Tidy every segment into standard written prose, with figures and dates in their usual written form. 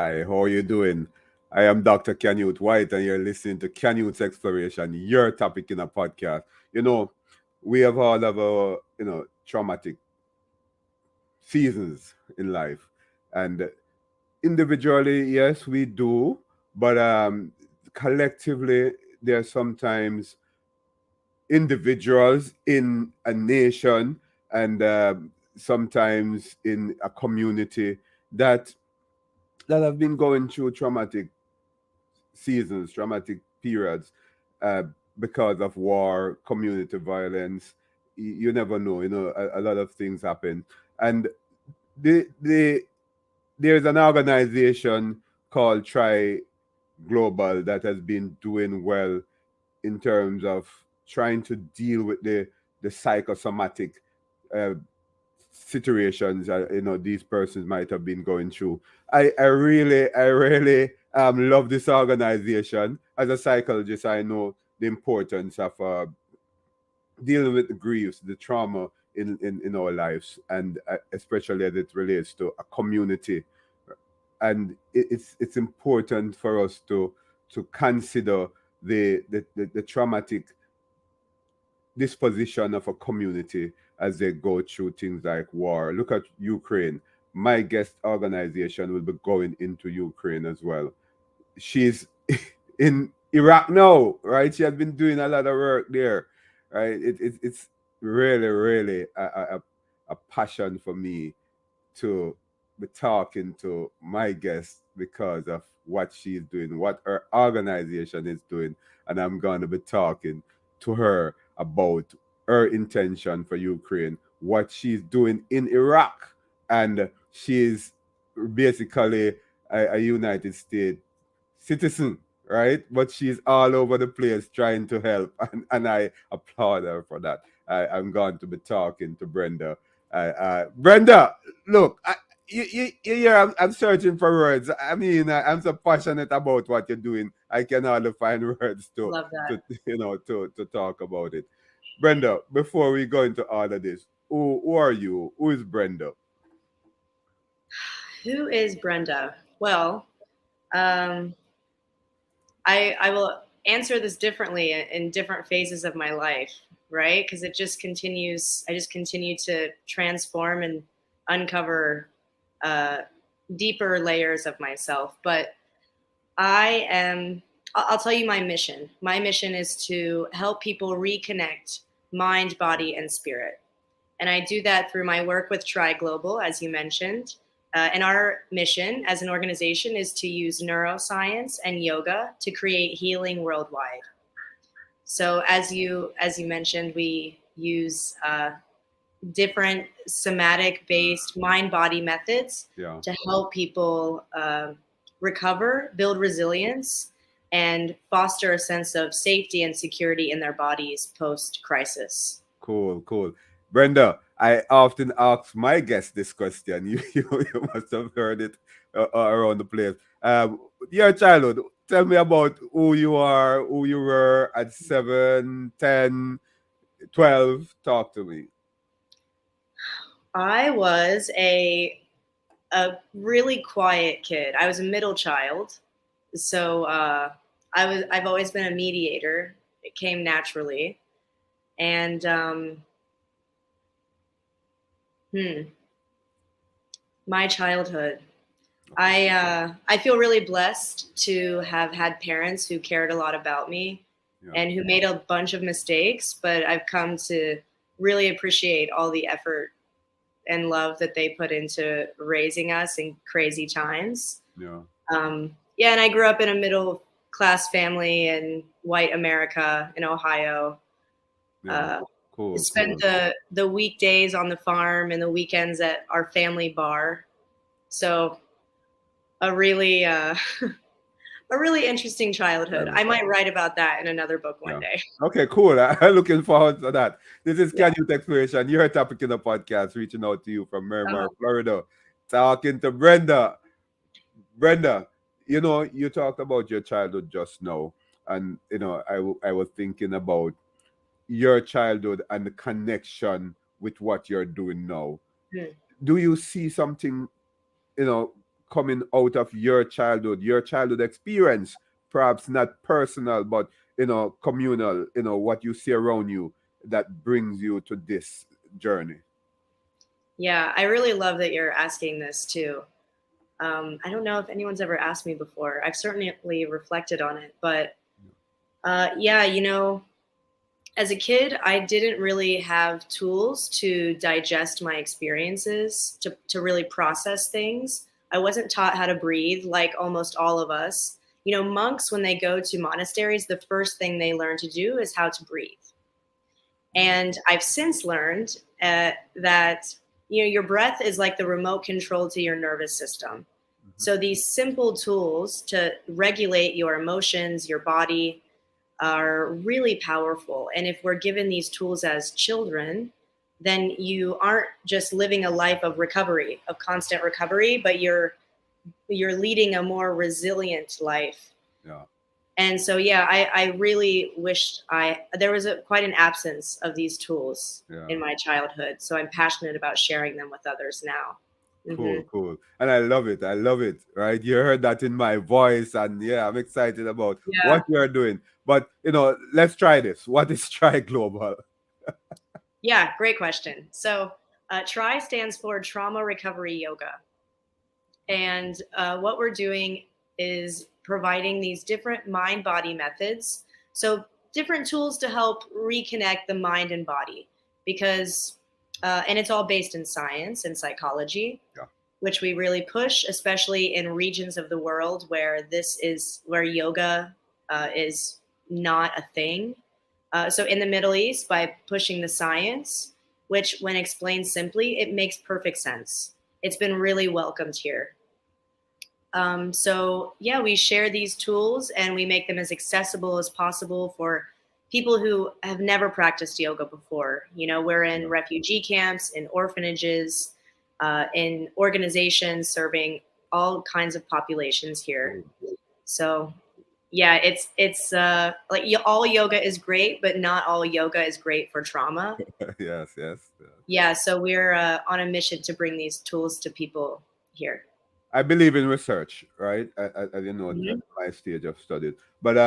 Hi, how are you doing? I am Dr. Canute White, and you're listening to Canute's Exploration, your topic in a podcast. You know, we have all of our, traumatic seasons in life. And individually, yes, we do, but collectively, there are sometimes individuals in a nation and sometimes in a community that have been going through traumatic seasons, traumatic periods, uh, because of war, community violence. You never know. A lot of things happen, and the there's an organization called Try Global that has been doing well in terms of trying to deal with the psychosomatic uh, situations these persons might have been going through. I really love this organization. As a psychologist, I know the importance of dealing with the griefs, the trauma in our lives, and especially as it relates to a community. And it's important for us to consider the traumatic disposition of a community as they go through things like war. Look at Ukraine. My guest organization will be going into Ukraine as well. She's in Iraq now, right? She has been doing a lot of work there, right? It's really, really a passion for me to be talking to my guest because of what she's doing, what her organization is doing, and I'm going to be talking to her about her intention for Ukraine, what she's doing in Iraq, and she's basically a United States citizen, right? But she's all over the place trying to help, and I applaud her for that. I'm going to be talking to Brenda. Brenda, look, you hear, I'm searching for words. I mean, I'm so passionate about what you're doing. I can hardly find words Love to that. to talk about it. Brenda, before we go into all of this, who are you? Who is Brenda? Who is Brenda? Well, um, I will answer this differently in different phases of my life, right? Because it just continues. I just continue to transform and uncover uh, deeper layers of myself. But I am. I'll tell you my mission. My mission is to help people reconnect mind, body, and spirit. And I do that through my work with Tri Global, as you mentioned. And our mission as an organization is to use neuroscience and yoga to create healing worldwide. So, as you mentioned, we use different somatic-based mind-body methods Yeah. to help people recover, build resilience, and foster a sense of safety and security in their bodies post-crisis. Cool, cool. Brenda, I often ask my guests this question. You must have heard it around the place. Your childhood, tell me about who you are, who you were at 7, 10, 12. Talk to me. I was a really quiet kid. I was a middle child, so I've always been a mediator. It came naturally, and hmm, my childhood. I feel really blessed to have had parents who cared a lot about me Yeah. and who made a bunch of mistakes, but I've come to really appreciate all the effort and love that they put into raising us in crazy times. Yeah. Yeah, and I grew up in a middle class family in white America in Ohio. Yeah. Uh, Cool, Spent cool. the weekdays on the farm and the weekends at our family bar. So a really a really interesting childhood. Childhood. I might write about that in another book one Yeah. day. Okay, cool. I'm looking forward to that. This is Yeah. Can You Exploration, your topic in the podcast, reaching out to you from Miramar, Oh, Florida. Talking to Brenda. Brenda, you talked about your childhood just now, and I was thinking about your childhood and the connection with what you're doing now. hmm. Do you see something, you know, coming out of your childhood experience, perhaps not personal, but communal, what you see around you that brings you to this journey? Yeah, I really love that you're asking this too. I don't know if anyone's ever asked me before. I've certainly reflected on it, but yeah, as a kid, I didn't really have tools to digest my experiences, to really process things. I wasn't taught how to breathe like almost all of us. Monks, when they go to monasteries, the first thing they learn to do is how to breathe. And I've since learned that your breath is like the remote control to your nervous system. So these simple tools to regulate your emotions, your body, are really powerful. And if we're given these tools as children, then you aren't just living a life of recovery, of constant recovery, but you're leading a more resilient life. Yeah. And so, yeah, I really wished there was quite an absence of these tools in my childhood. So I'm passionate about sharing them with others now. Cool, cool. And I love it. I love it. Right. You heard that in my voice. And yeah, I'm excited about Yeah. what you're doing. But, let's try this. What is Try Global? Yeah, great question. So TRI stands for Trauma Recovery Yoga. And what we're doing is providing these different mind-body methods. So different tools to help reconnect the mind and body, because, and it's all based in science and psychology, which we really push, especially in regions of the world where where yoga is not a thing. So in the Middle East, by pushing the science, which when explained simply, it makes perfect sense. It's been really welcomed here. So yeah, we share these tools and we make them as accessible as possible for people who have never practiced yoga before. We're in refugee camps, in orphanages, in organizations serving all kinds of populations here. So yeah, it's like all yoga is great, but not all yoga is great for trauma. Yes. Yeah, so we're on a mission to bring these tools to people here. I believe in research, right? I didn't know at Mhm. my stage of study. But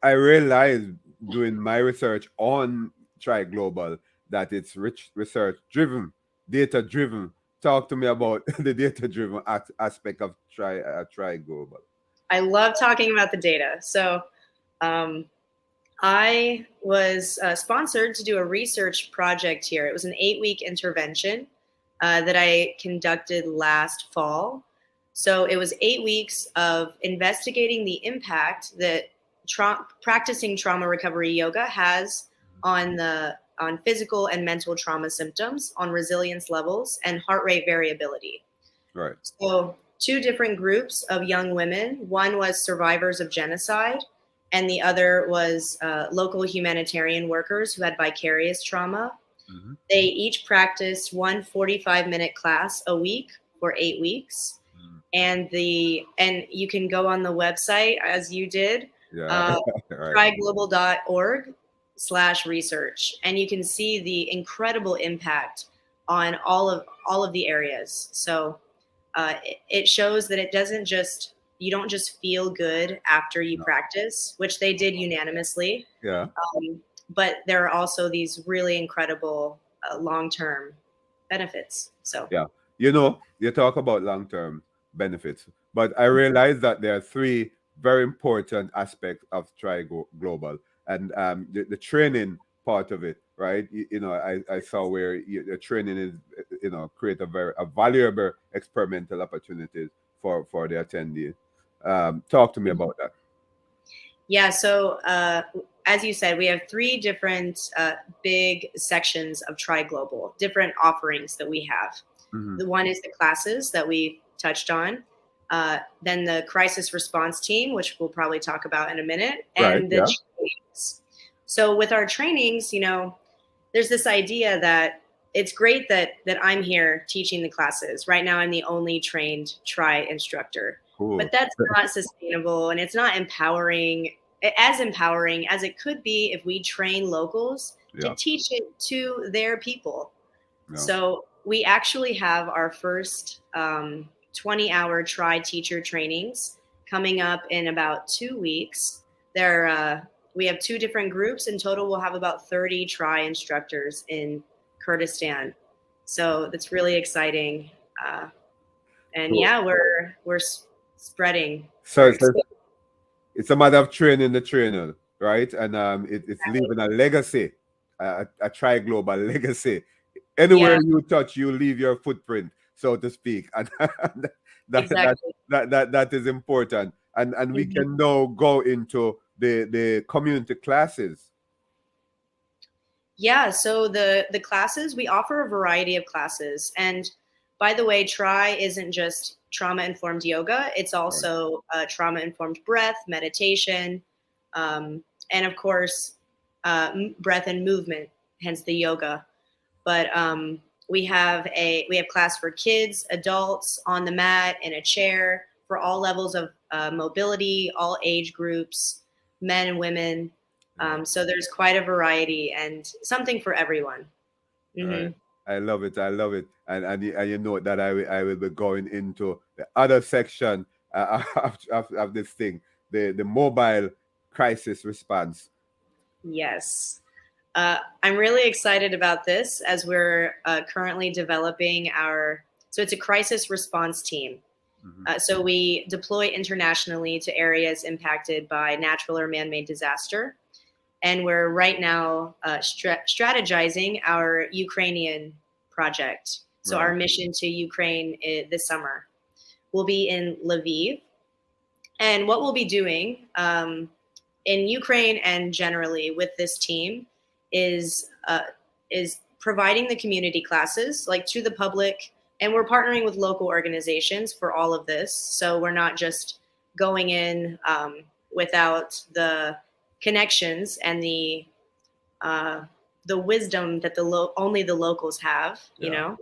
I realized doing my research on Try Global that it's rich research driven, data driven. Talk to me about the data driven aspect of Try Global. I love talking about the data. So um, I was sponsored to do a research project here. It was an 8-week intervention that I conducted last fall. So it was 8 weeks of investigating the impact that practicing trauma recovery yoga has on physical and mental trauma symptoms, on resilience levels, and heart rate variability. Right. So 2 different groups of young women. One was survivors of genocide, and the other was local humanitarian workers who had vicarious trauma. Mm-hmm. They each practiced one 45-minute class a week for 8 weeks. And you can go on the website as you did, Yeah. Right. tryglobal.org/research, and you can see the incredible impact on all of the areas. So it shows that you don't just feel good after you practice, which they did unanimously. Yeah. But there are also these really incredible long-term benefits. So Yeah. You talk about long term benefits, but I realize that there are 3 very important aspects of Global, and the training part of it, right? I saw where the training is, create a valuable experimental opportunities for the attendee. Talk to me about that. yeah, so as you said, we have 3 different big sections of Tri Global, different offerings that we have. Mm-hmm. The one is the classes that we touched on, then the crisis response team, which we'll probably talk about in a minute, Right. and the Yeah. trainings. So with our trainings, there's this idea that it's great that I'm here teaching the classes. Right now, I'm the only trained Tri instructor. Cool. But that's not sustainable, and it's not empowering as it could be if we train locals to teach it to their people. Yeah. So we actually have our first 20-hour Try teacher trainings coming up in about 2 weeks. We have 2 different groups. In total, we'll have about 30 Try instructors in Kurdistan. So that's really exciting. And Cool. yeah, we're spreading. So it's a matter of training the trainer, right? And it's leaving a legacy, a tri global legacy. Anywhere Yeah, you touch, you leave your footprint, so to speak, and exactly. that is important. And we Mhm. can now go into the community classes. Yeah, so the classes, we offer a variety of classes. And by the way, Try isn't just trauma informed yoga, it's Right. also trauma informed breath, meditation, and of course, breath and movement, hence the yoga. But we have class for kids, adults, on the mat, in a chair, for all levels of mobility, all age groups, men and women. Yeah. So there's quite a variety and something for everyone. Right. Hmm. I love it. I love it. And you know that I will be going into the other section of this thing, the mobile crisis response. Yes. I'm really excited about this as we're currently developing so it's a crisis response team. Mhm. So we deploy internationally to areas impacted by natural or man-made disaster. And we're right now strategizing our Ukrainian project. So Right. our mission to Ukraine this summer will be in Lviv. And what we'll be doing in Ukraine and generally with this team is providing the community classes like to the public, and we're partnering with local organizations for all of this. So we're not just going in without the connections and the wisdom that only the locals have, you Yeah.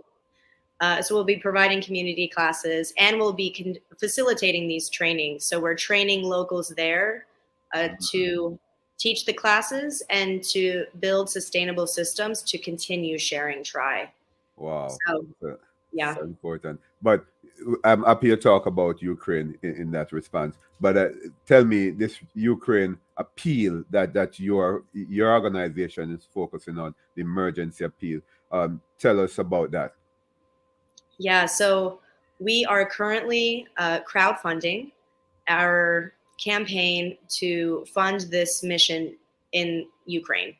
know. So we'll be providing community classes and we'll be facilitating these trainings. So we're training locals there to teach the classes and to build sustainable systems to continue sharing Try. Wow. So So, yeah. so important. But I'm happy to talk about Ukraine in that response. But tell me this Ukraine appeal that your organization is focusing on, the emergency appeal. Tell us about that. Yeah, so we are currently crowdfunding our campaign to fund this mission in Ukraine.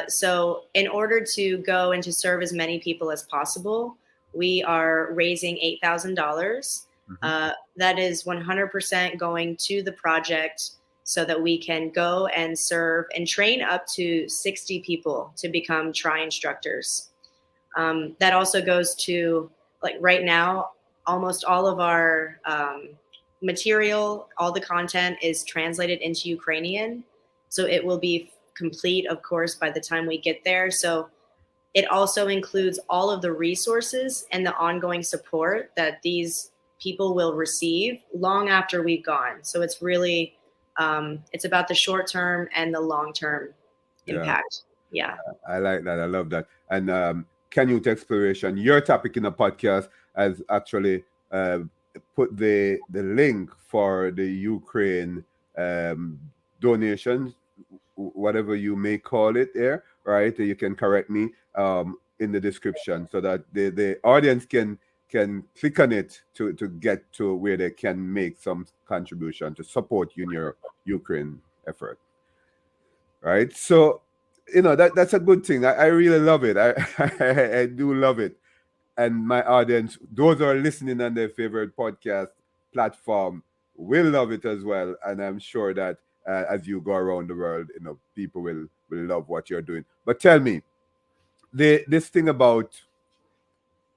So, in order to go and to serve as many people as possible, we are raising $8,000. Mhm. That is 100% going to the project so that we can go and serve and train up to 60 people to become Try instructors. That also goes to, like, right now, almost all of our material, all the content is translated into Ukrainian. So it will be complete, of course, by the time we get there. So it also includes all of the resources and the ongoing support that these people will receive long after we've gone. So it's really, it's about the short term and the long term Yeah. impact. Yeah. I like that. I love that. And Can Youth Exploration, your topic in the podcast, has actually uh, put the link for the Ukraine um, donations, whatever you may call it there, right? You can correct me in the description so that the audience can click on it to get to where they can make some contribution to support you in your Ukraine effort, right? So, that's a good thing. I really love it. I do love it. And my audience, those who are listening on their favorite podcast platform, will love it as well. And I'm sure that as you go around the world, people will love what you're doing. But tell me, this thing about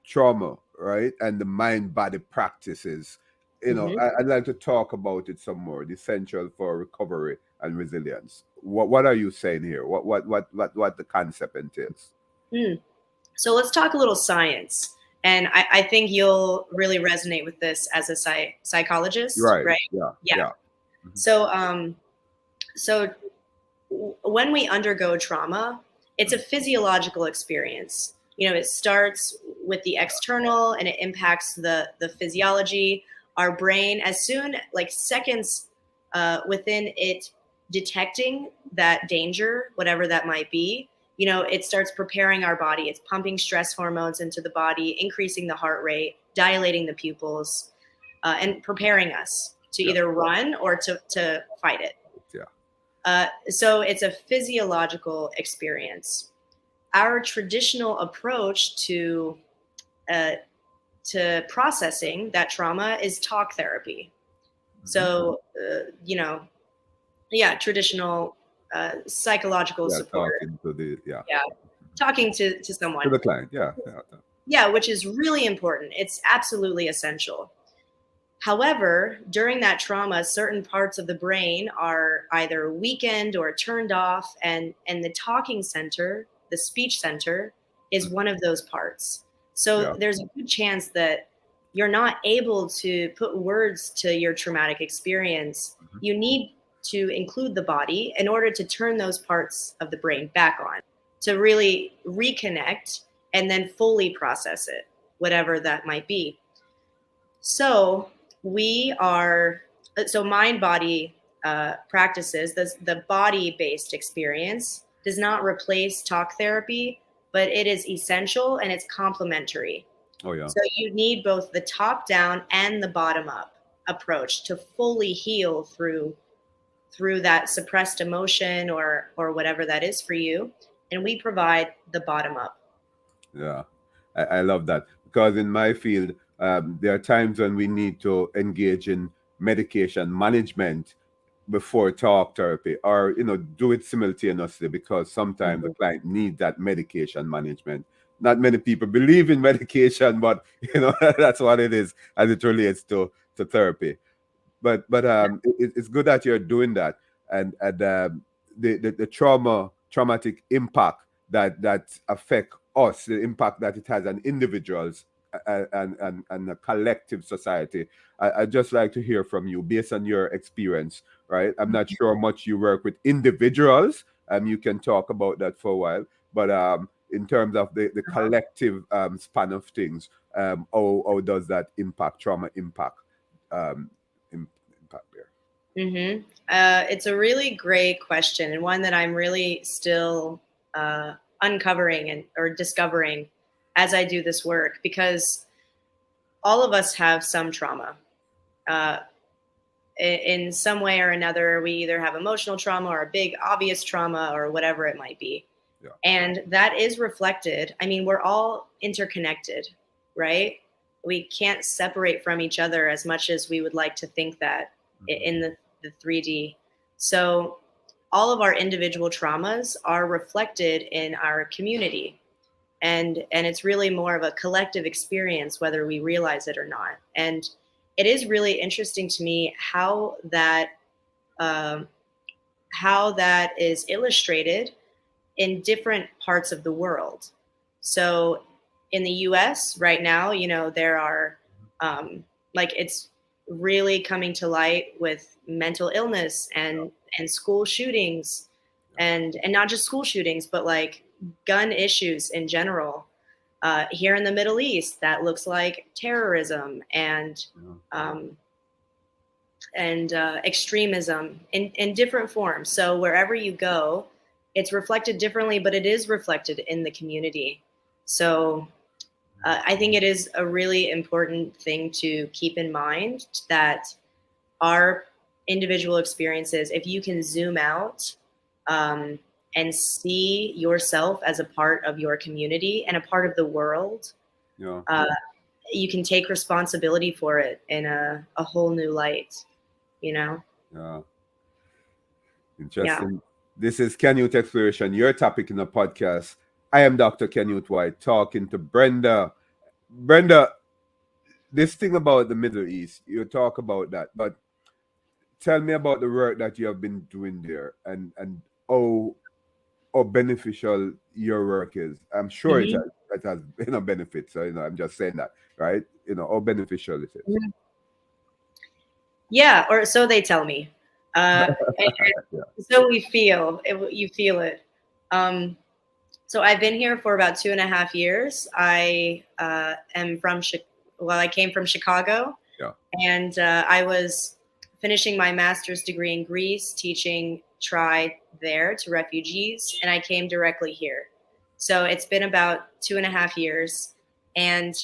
trauma, right, and the mind body practices. Hmm. I'd like to talk about it some more. The essential for recovery and resilience. What are you saying here? What the concept entails? Mm. So let's talk a little science. And I think you'll really resonate with this as a psychologist, Right. right? Yeah. Yeah. Yeah. Mhm. So, when we undergo trauma, it's a physiological experience. it starts with the external and it impacts the physiology, our brain. As soon, like seconds within it detecting that danger, whatever that might be, it starts preparing our body. It's pumping stress hormones into the body, increasing the heart rate, dilating the pupils, and preparing us to either run or to fight it. So it's a physiological experience. Our traditional approach to processing that trauma is talk therapy. So, traditional psychological support. Talking to someone. To the client, which is really important. It's absolutely essential. However, during that trauma, certain parts of the brain are either weakened or turned off, and the talking center, the speech center, is one of those parts. So there's a good chance that you're not able to put words to your traumatic experience. You need to include the body in order to turn those parts of the brain back on, to really reconnect and then fully process it, whatever that might be. So mind-body practices, the body-based experience does not replace talk therapy, but it is essential and it's complementary. Oh yeah. So you need both the top-down and the bottom-up approach to fully heal through that suppressed emotion or whatever that is for you. And we provide the bottom-up. Yeah, I love that, because in my field, there are times when we need to engage in medication management before talk therapy, or do it simultaneously, because sometimes the client needs that medication management. Not many people believe in medication, but that's what it is as it relates to therapy. But it's good that you're doing that, and the traumatic impact that affect us, the impact that it has on individuals and a collective society. I'd just like to hear from you based on your experience, right? I'm not sure how much you work with individuals. You can talk about that for a while, but in terms of the collective span of things, how does that trauma impact impact there? It's a really great question, and one that I'm really still uncovering or discovering as I do this work, because all of us have some trauma. In some way or another, we either have emotional trauma or a big obvious trauma or whatever it might be. And that is reflected. I mean, we're all interconnected, right? We can't separate from each other as much as we would like to think that in the 3D. So all of our individual traumas are reflected in our community. And it's really more of a collective experience, whether we realize it or not. And it is really interesting to me how that is illustrated in different parts of the world. So in the US right now, there are it's really coming to light with mental illness and school shootings, and not just school shootings, but like gun issues in general. Here in the Middle East, that looks like terrorism and extremism in different forms. So wherever you go, it's reflected differently, but it is reflected in the community. So I think it is a really important thing to keep in mind, that our individual experiences, if you can zoom out and see yourself as a part of your community and a part of the world, you can take responsibility for it in a whole new light, Yeah. Interesting. Yeah. This is Canute Exploration, your topic in the podcast. I am Dr. Canute White, talking to Brenda. Brenda, this thing about the Middle East, you talk about that, but tell me about the work that you have been doing there, and how beneficial your work is. I'm sure it has benefits. So, I'm just saying that, right? How beneficial it is. Yeah, or so they tell me. So we feel it. You feel it. So I've been here for about 2.5 years. I am from I came from Chicago, Yeah. and I was finishing my master's degree in Greece, teaching TRI there to refugees, and I came directly here. So it's been about 2.5 years, and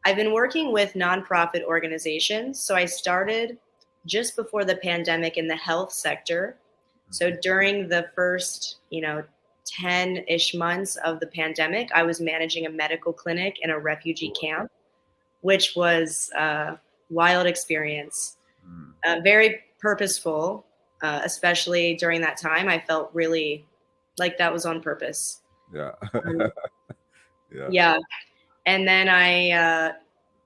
I've been working with nonprofit organizations. So I started just before the pandemic in the health sector. So during the first, 10-ish months of the pandemic, I was managing a medical clinic in a refugee camp, which was a wild experience, Mm. very purposeful, especially during that time. I felt really like that was on purpose. Yeah. Um, Yeah. yeah. And then I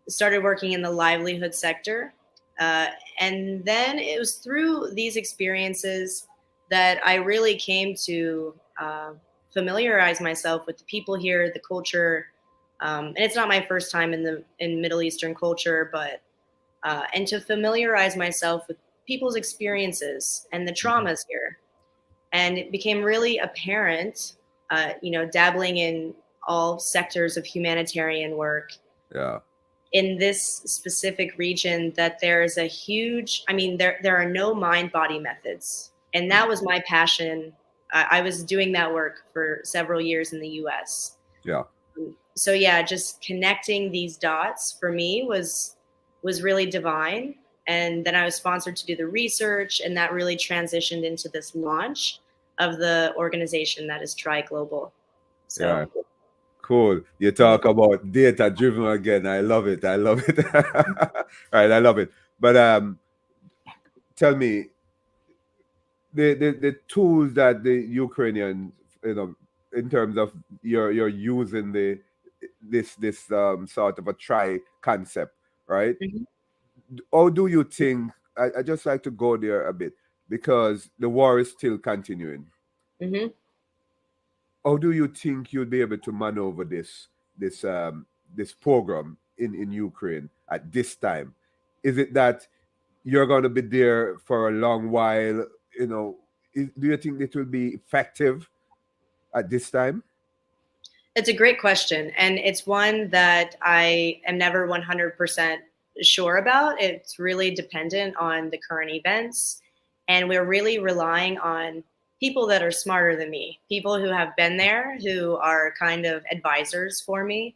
started working in the livelihood sector. Uh, and then it was through these experiences that I really came to familiarize myself with the people here, the culture. And it's not my first time in Middle Eastern culture, but and to familiarize myself with people's experiences and the Mhm. traumas here. And it became really apparent, dabbling in all sectors of humanitarian work Yeah. in this specific region, that there is a huge, there are no mind body methods. And that was my passion. I was doing that work for several years in the US. Yeah. So yeah, just connecting these dots for me was really divine. And then I was sponsored to do the research, and that really transitioned into this launch of the organization that is Tri Global. Yeah. So Cool. You talk about data driven again. I love it. I love it. Right. I love it. But tell me, the tools that the Ukrainians, in terms of you're using this sort of a try concept, right? mhm, How do you think? I just like to go there a bit because the war is still continuing. mhm. How do you think you'll be able to maneuver this this program in Ukraine at this time? Is it that you're going to be there for a long while? Do you think it will be effective at this time? It's a great question, and it's one that I am never 100% sure about. It's really dependent on the current events, and we're really relying on people that are smarter than me, people who have been there, who are kind of advisors for me,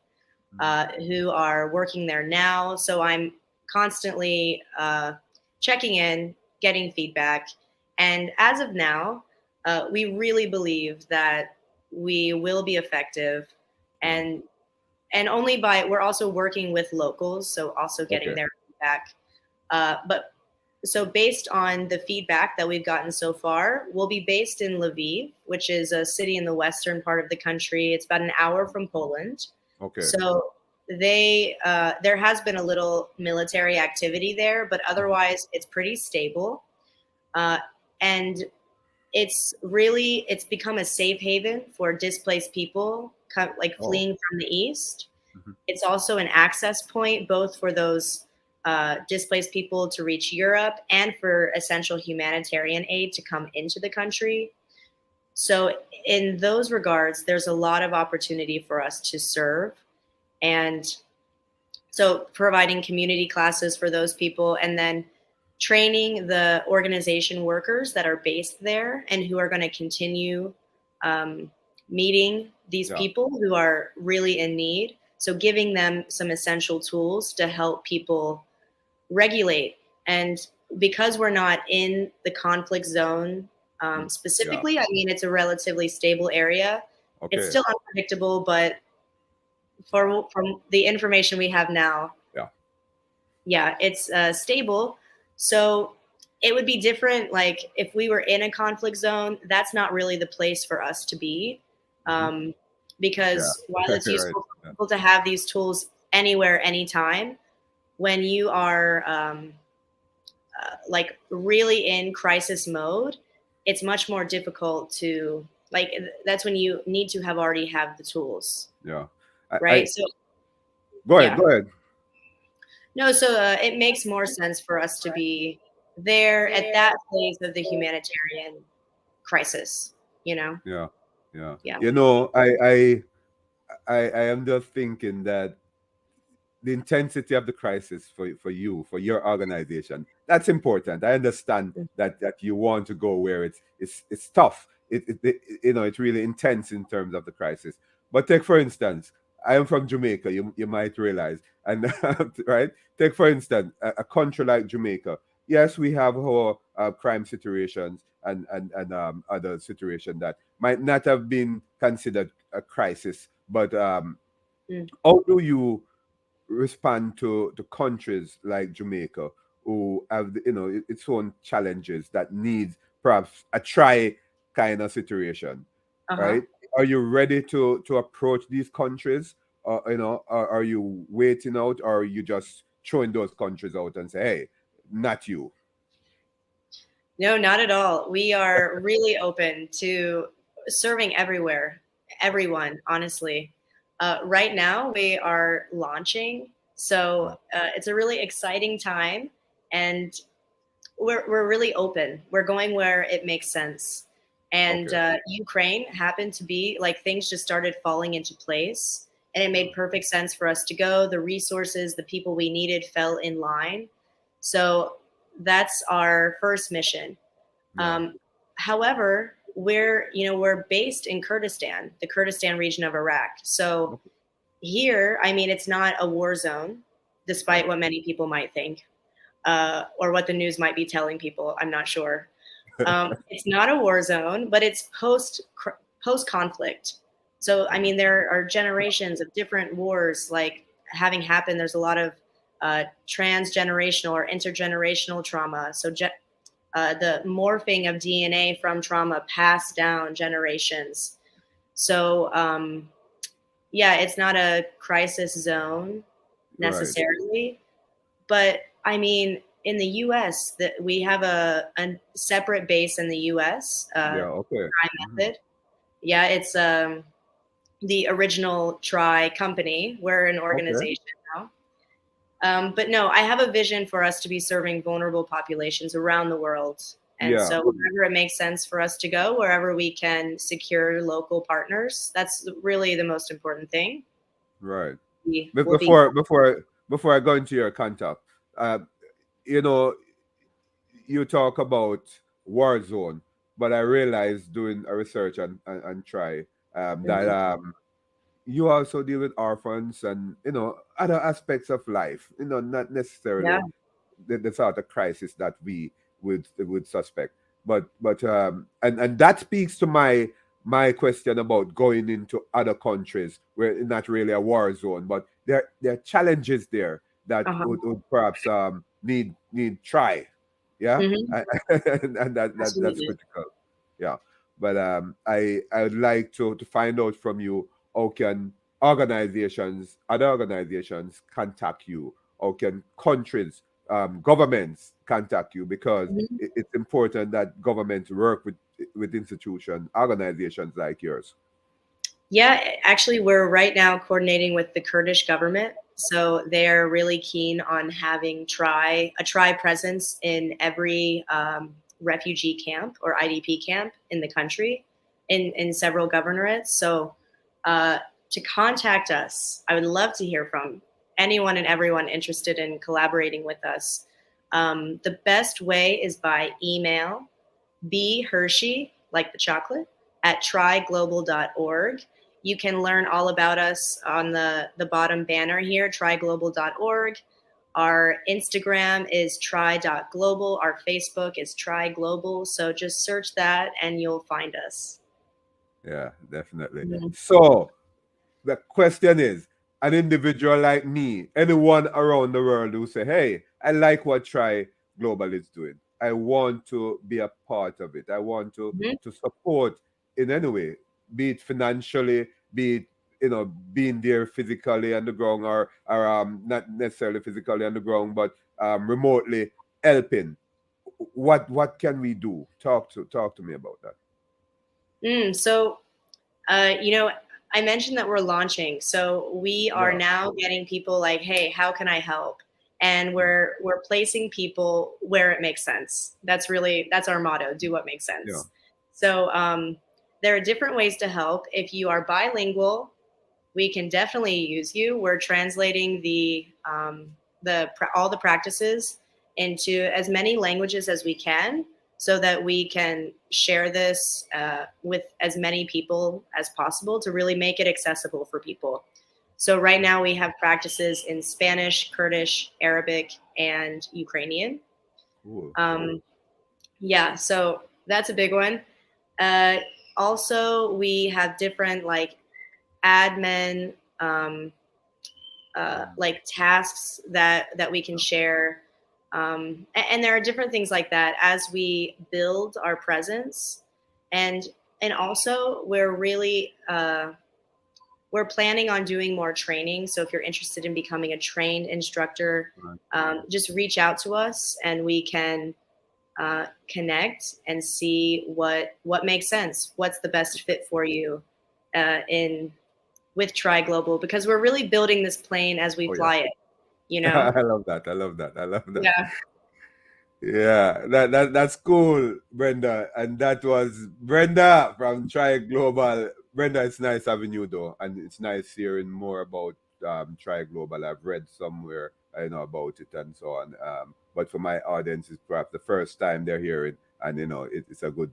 who are working there now. So I'm constantly checking in, getting feedback. And as of now, we really believe that we will be effective. Yeah. And only by, we're also working with locals, so also getting Okay. their feedback. But so based on the feedback that we've gotten so far, we'll be based in Lviv, which is a city in the western part of the country. It's about an hour from Poland. Okay. So there has been a little military activity there, but otherwise it's pretty stable. Uh, and it's become a safe haven for displaced people, like Oh. fleeing from the east. Mhm. It's also an access point both for those displaced people to reach Europe and for essential humanitarian aid to come into the country. So in those regards, there's a lot of opportunity for us to serve. And so providing community classes for those people, and then training the organization workers that are based there and who are going to continue um, meeting these Yeah. people who are really in need. So giving them some essential tools to help people regulate. And because we're not in the conflict zone Mm. Yeah. specifically, I mean, it's a relatively stable area. It's Okay. still unpredictable, but from the information we have now, Yeah. yeah, it's stable. So it would be different. Like if we were in a conflict zone, that's not really the place for us to be, Mhm. Yeah. because while it's Right. useful for Yeah. people to have these tools anywhere, anytime, when you are like really in crisis mode, it's much more difficult to like. That's when you need to have already have the tools, Yeah. I right? So go ahead. yeah. Go ahead. No, so it makes more sense for us to be there at that phase of the humanitarian crisis, you know? Yeah. Yeah. Yeah. You know, I am just thinking that the intensity of the crisis for you, for your organization, that's important. I understand that you want to go where it's tough. You know, it's really intense in terms of the crisis. But take for instance, I am from Jamaica. You might realize, and right. Take for instance a country like Jamaica. Yes, we have our crime situations and other situations that might not have been considered a crisis, but Mm. how do you respond to countries like Jamaica who have you know its own challenges that need perhaps a try kind of situation, Uh-huh. right? Are you ready to approach these countries, or you know, or are you waiting out, or are you just throwing those countries out and say, hey, not you? No, not at all. We are really open to serving everywhere, everyone, honestly. Right now, we are launching. So it's a really exciting time, and we're really open. We're going where it makes sense. And Okay. Ukraine happened to be like things just started falling into place, and it made perfect sense for us to go. The resources, the people we needed fell in line. So that's our first mission. Yeah. Um, However, we're based in Kurdistan, the Kurdistan region of Iraq. So Okay. here, I mean, it's not a war zone, despite what many people might think, or what the news might be telling people. I'm not sure. It's not a war zone, but it's post conflict. So I mean, there are generations of different wars like having happened. There's a lot of transgenerational or intergenerational trauma. So the morphing of DNA from trauma passed down generations. So yeah, it's not a crisis zone Right. necessarily, but I mean, in the U.S., that we have a separate base in the U.S. Yeah. Okay. Tri Mhm. Method. Yeah, it's the original Tri company. We're an Okay. organization now. But no, I have a vision for us to be serving vulnerable populations around the world. And Yeah. so wherever it makes sense for us to go, wherever we can secure local partners, that's really the most important thing. Right. We Be- will be. Before before before I go into your contact, uh, you know, you talk about war zone, but I realized doing a research and try that Mhm. you also deal with orphans and you know other aspects of life. You know, not Yeah. necessarily the sort of crisis that we would suspect. But and that speaks to my question about going into other countries where it's not really a war zone, but there are challenges there that Uh-huh. would perhaps need try, yeah, Hmm. and that's Absolutely. critical, yeah. But I would like to find out from you how can other organizations contact you, how can countries governments contact you, because Mhm. it's important that governments work with institutions, organizations like yours. Yeah, actually, we're right now coordinating with the Kurdish government. So they're really keen on having a tri presence in every refugee camp or IDP camp in the country, in several governorates. So uh, to contact us, I would love to hear from anyone and everyone interested in collaborating with us. The best way is by email, B Hershey, like the chocolate, at tryglobal.org. You can learn all about us on the bottom banner here, tryglobal.org. Our Instagram is try.global. Our Facebook is tryglobal. So just search that and you'll find us. Yeah, definitely. Mhm. So the question is, an individual like me, anyone around the world who say, hey, I like what Try Global is doing. I want to be a part of it. I want Mhm. to support in any way, be it financially, be it you know being there physically on the ground, or not necessarily physically on the ground, but remotely helping. What can we do? Talk to me about that. So I mentioned that we're launching. So we are Yeah. now getting people like, hey, how can I help? And we're placing people where it makes sense. That's our motto, do what makes Yeah. sense. So there are different ways to help. If you are bilingual, we can definitely use you. We're translating all the practices into as many languages as we can, so that we can share this with as many people as possible to really make it accessible for people. So right now we have practices in Spanish, Kurdish, Arabic, and Ukrainian. Cool. Yeah, so that's a big one. Uh, Also, we have different like admin like tasks that we can share, and there are different things like that as we build our presence, and also we're really we're planning on doing more training. So if you're interested in becoming a trained instructor, just reach out to us and we can connect and see what makes sense, what's the best fit for you in with Tri Global, because we're really building this plane as we fly it, you know? I love that. I love that. I love that. Yeah. Yeah, that's cool, Brenda. And that was Brenda from Tri Global. Brenda, it's nice having you though, and it's nice hearing more about Tri Global. I've read somewhere I know about it and so on. But for my audience, it's perhaps the first time they're hearing, and it's a good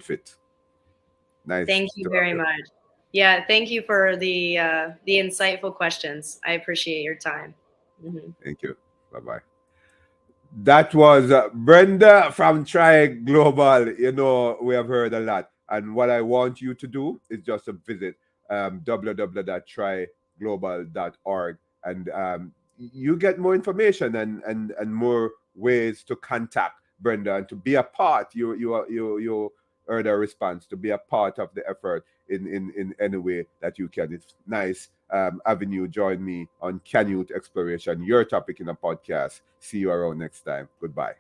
fit. Nice. Thank you very much. Yeah, thank you for the insightful questions. I appreciate your time. Mm-hmm. Thank you. Bye bye. That was Brenda from Tri Global. We have heard a lot. And what I want you to do is just to visit www.triglobal.org, and you get more information and more ways to contact Brenda and to be a part. You heard a response to be a part of the effort in any way that you can. It's nice avenue. Join me on Canute Exploration, your topic in a podcast. See you around next time. Goodbye.